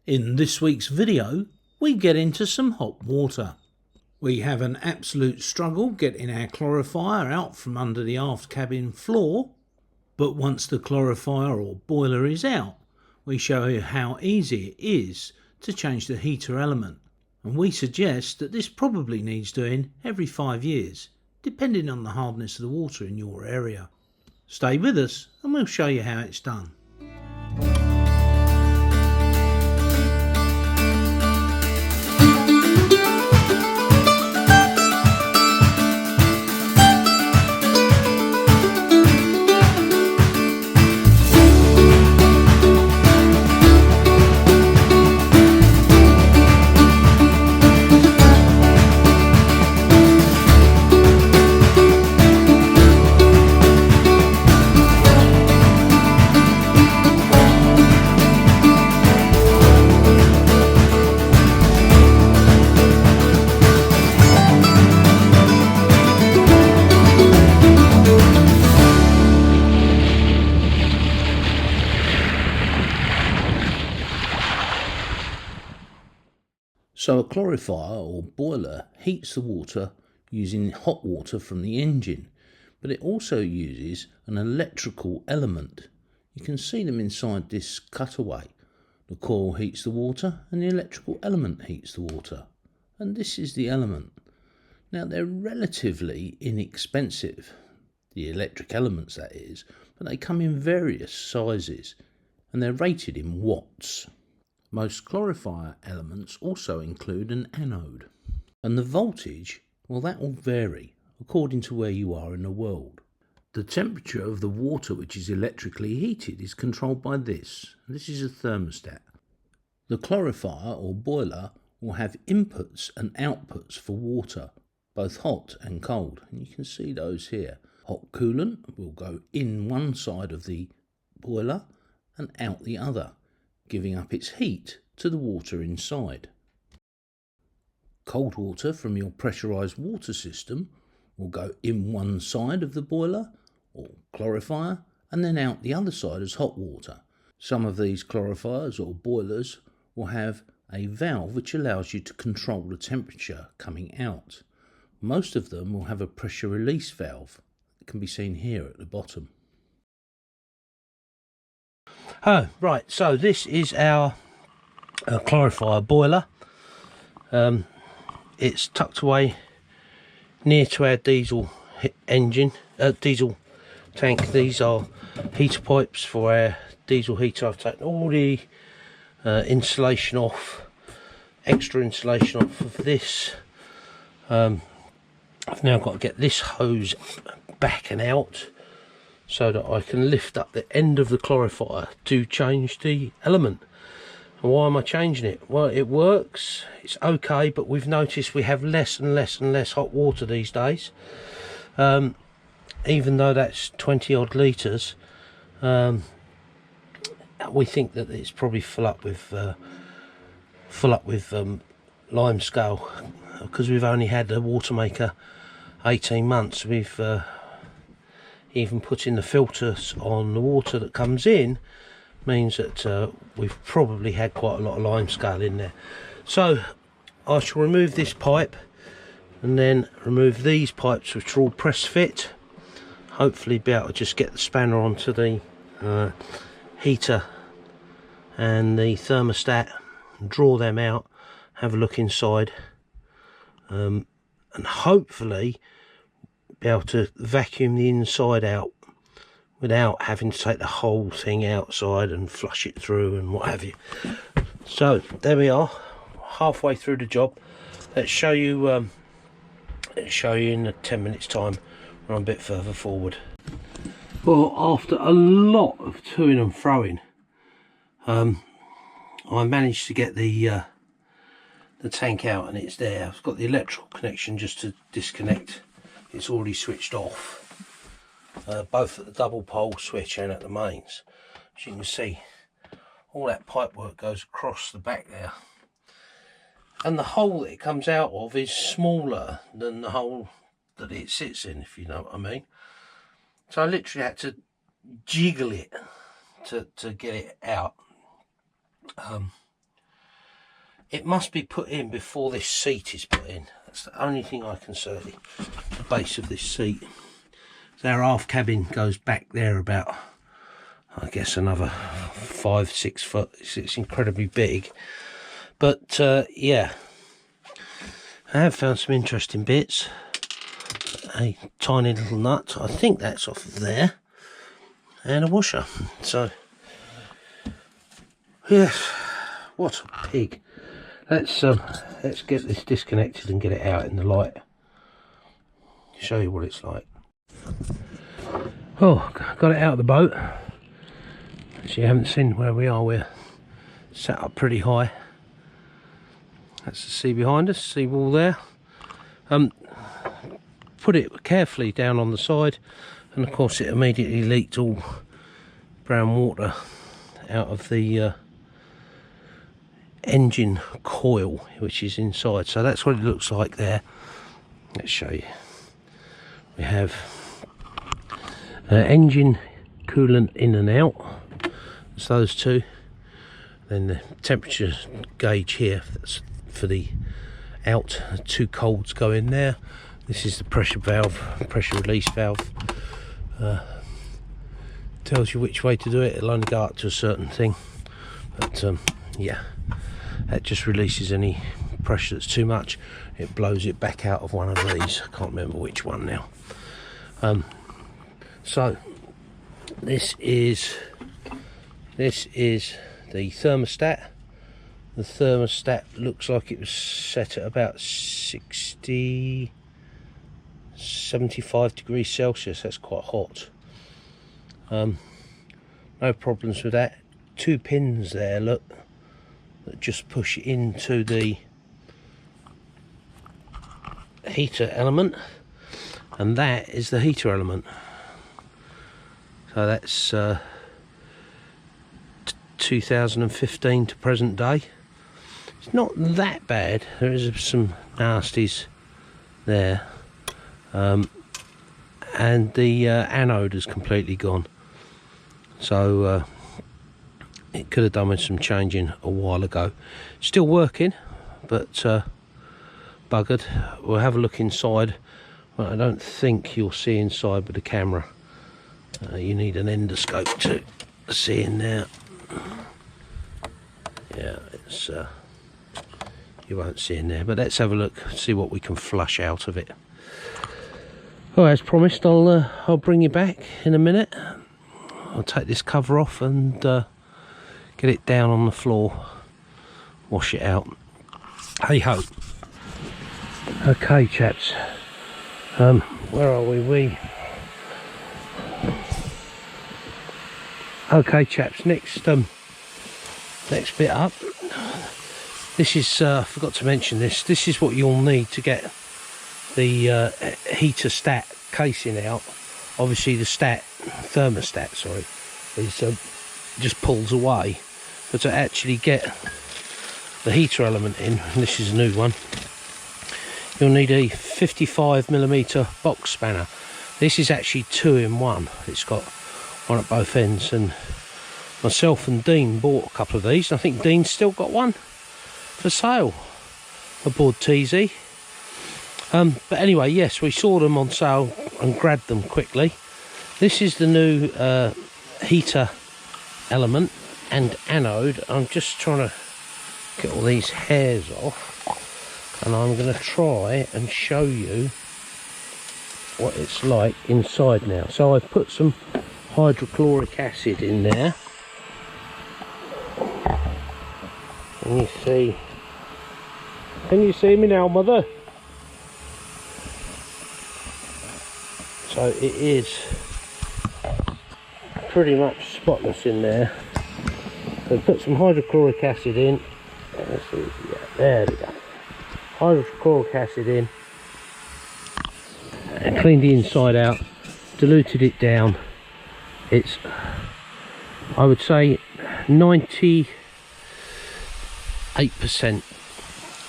In this week's video, we get into some hot water. We have an absolute struggle getting our clarifier out from under the aft cabin floor, but once the clarifier or boiler is out, we show you how easy it is to change the heater element, and we suggest that this probably needs doing every 5 years, depending on the hardness of the water in your area. Stay with us and we'll show you how it's done. So a clarifier or boiler heats the water using hot water from the engine, but it also uses an electrical element. You can see them inside this cutaway. The coil heats the water and the electrical element heats the water. And this is the element. Now they're relatively inexpensive, the electric elements that is, but they come in various sizes and they're rated in watts. Most clarifier elements also include an anode, and the voltage, well, that will vary according to where you are in the world. The temperature of the water which is electrically heated is controlled by this. This is a thermostat. The clarifier or boiler will have inputs and outputs for water, both hot and cold, and you can see those here. Hot coolant will go in one side of the boiler and out the other, giving up its heat to the water inside. Cold water from your pressurised water system will go in one side of the boiler or clarifier and then out the other side as hot water. Some of these clarifiers or boilers will have a valve which allows you to control the temperature coming out. Most of them will have a pressure release valve that can be seen here at the bottom. Oh, right, so this is our clarifier boiler. It's tucked away near to our diesel engine, diesel tank. These are heater pipes for our diesel heater. I've taken all the insulation off, extra insulation off of this. I've now got to get this hose back and out, so that I can lift up the end of the clarifier to change the element. And why am I changing it? Well, it works, it's okay, but we've noticed we have less and less and less hot water these days. Even though that's 20 odd litres, we think that it's probably full up with lime scale, because we've only had the water maker 18 months. We've even putting the filters on the water that comes in means that we've probably had quite a lot of limescale in there. So I shall remove this pipe and then remove these pipes which are all press fit. Hopefully be able to just get the spanner onto the heater and the thermostat and draw them out, have a look inside, and hopefully be able to vacuum the inside out without having to take the whole thing outside and flush it through and what have you. So there we are, halfway through the job. Let's show you in 10 minutes time when I'm a bit further forward. Well, after a lot of toing and froing, I managed to get the tank out, and it's there. I've got the electrical connection just to disconnect. It's already switched off, both at the double pole switch and at the mains. As you can see, all that pipe work goes across the back there, and the hole that it comes out of is smaller than the hole that it sits in, if you know what I mean. So I literally had to jiggle it to get it out. it must be put in before this seat is put in. That's the only thing I can see. The base of this seat. So our aft cabin goes back there about, I guess, another 5-6 foot. It's incredibly big. But yeah, I have found some interesting bits. A tiny little nut, I think that's off of there, and a washer. So yes, what a pig. Let's get this disconnected and get it out in the light. Show you what it's like. Oh, got it out of the boat. As you haven't seen where we are, we're sat up pretty high. That's the sea behind us, sea wall there. Put it carefully down on the side, and of course it immediately leaked all brown water out of the engine coil which is inside. So that's what it looks like there. Let's show you. We have engine coolant in and out. It's those two. Then the temperature gauge here, that's for the out. 2 colds go in there. This is the pressure valve, pressure release valve. Tells you which way to do it. It'll only go up to a certain thing, but yeah, that just releases any pressure that's too much. It blows it back out of one of these. I can't remember which one now. So this is the thermostat. The thermostat looks like it was set at about 75 degrees Celsius. That's quite hot. No problems with that. 2 pins there, look, that just push into the heater element, and that is the heater element. So that's 2015 to present day. It's not that bad. There is some nasties there. And the anode is completely gone, so it could have done with some changing a while ago. Still working, but buggered. We'll have a look inside. Well, I don't think you'll see inside with the camera. You need an endoscope to see in there. Yeah, it's you won't see in there, but let's have a look, see what we can flush out of it. Oh, as promised, I'll bring you back in a minute. I'll take this cover off and get it down on the floor, wash it out. Hey ho. Okay, chaps. Where are we? Okay, chaps. Next bit up. This is I forgot to mention this. This is what you'll need to get the heater stat casing out. Obviously the thermostat is just pulls away, but to actually get the heater element in, and this is a new one, you'll need a 55mm box spanner. This is actually 2 in 1. It's got one at both ends, and myself and Dean bought a couple of these, and I think Dean's still got one for sale aboard TZ. But anyway, yes, we saw them on sale and grabbed them quickly. This is the new heater element and anode. I'm just trying to get all these hairs off, and I'm going to try and show you what it's like inside now. So I've put some hydrochloric acid in there. Can you see me now, mother? So it is pretty much spotless in there. So put some hydrochloric acid in. Let's see, yeah, there we go. Hydrochloric acid in, and cleaned the inside out, diluted it down. It's, I would say, 98%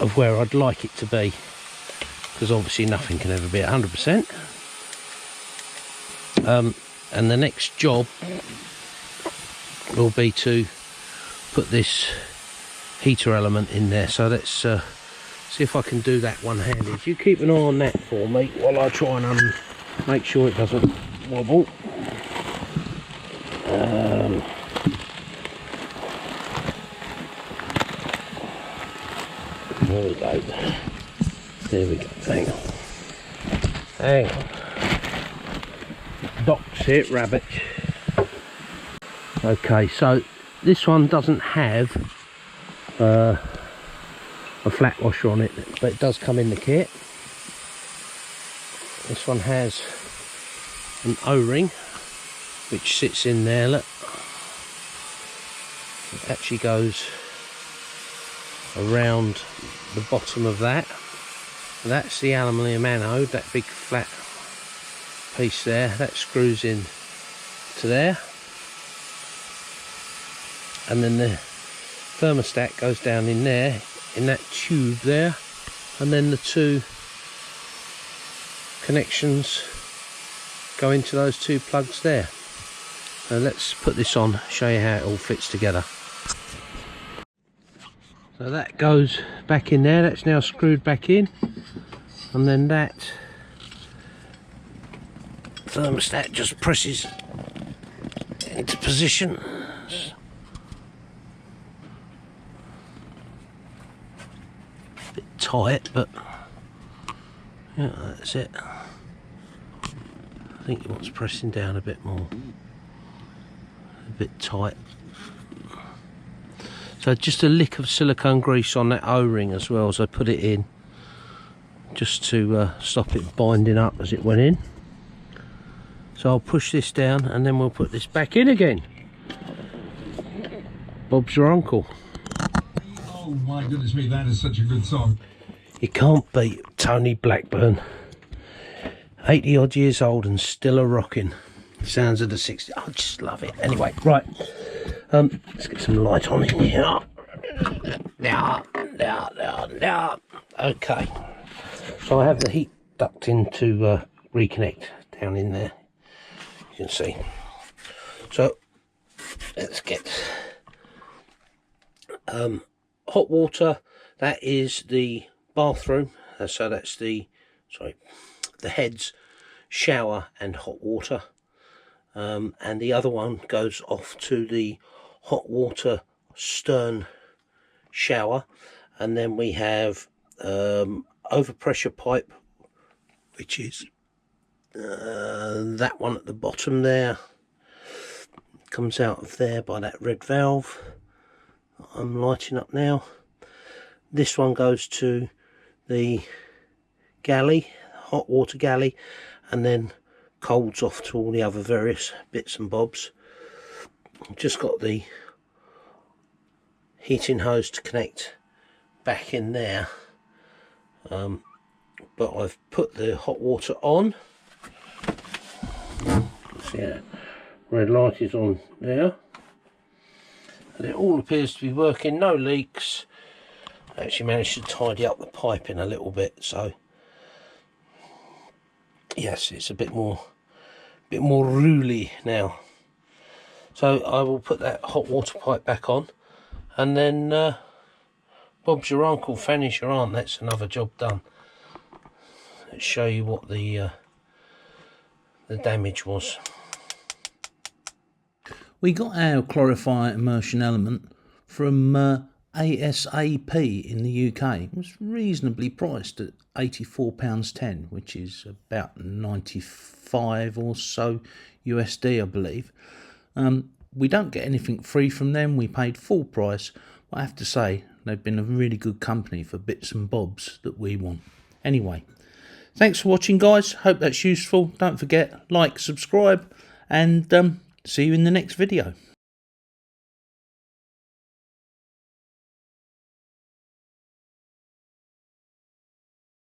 of where I'd like it to be, because obviously nothing can ever be 100%. And the next job will be to put this heater element in there. So let's see if I can do that one-handed. You keep an eye on that for me while I try and make sure it doesn't wobble. There we go. There we go. Hang on. Hang on. Doc's it, rabbit. Okay, so this one doesn't have a flat washer on it, but it does come in the kit. This one has an O-ring which sits in there. Look, it actually goes around the bottom of that. That's the aluminium anode, that big flat piece there. That screws in to there, and then the thermostat goes down in there, in that tube there, and then the two connections go into those two plugs there. So let's put this on, show you how it all fits together. So that goes back in there, that's now screwed back in, and then that thermostat just presses into position. A bit tight, but yeah, that's it. I think it wants pressing down a bit more. A bit tight. So just a lick of silicone grease on that O-ring as well as I put it in, just to stop it binding up as it went in. So I'll push this down and then we'll put this back in again. Bob's your uncle. Oh my goodness me, that is such a good song. You can't beat Tony Blackburn. 80 odd years old and still a rocking. Sounds of the 60s. I just love it. Anyway, right. Let's get some light on in here. Now. Okay. So I have the heat duct in to reconnect down in there. You can see. So let's get hot water. That is the bathroom. So that's the heads, shower and hot water. And the other one goes off to the hot water stern shower, and then we have overpressure pipe, which is that one at the bottom there, comes out of there by that red valve I'm lighting up now. This one goes to the galley, hot water galley, and then colds off to all the other various bits and bobs. I've just got the heating hose to connect back in there, but I've put the hot water on. See that red light is on there, and it all appears to be working, no leaks. I actually managed to tidy up the piping a little bit, so yes, it's a bit more ruly now. So I will put that hot water pipe back on, and then Bob's your uncle, Fanny's your aunt. That's another job done. Let's show you what the damage was. We got our Calorifier immersion element from ASAP in the UK. It was reasonably priced at £84.10, which is about 95 or so USD, I believe. We don't get anything free from them. We paid full price. But I have to say, they've been a really good company for bits and bobs that we want. Anyway, thanks for watching, guys. Hope that's useful. Don't forget, like, subscribe, and see you in the next video.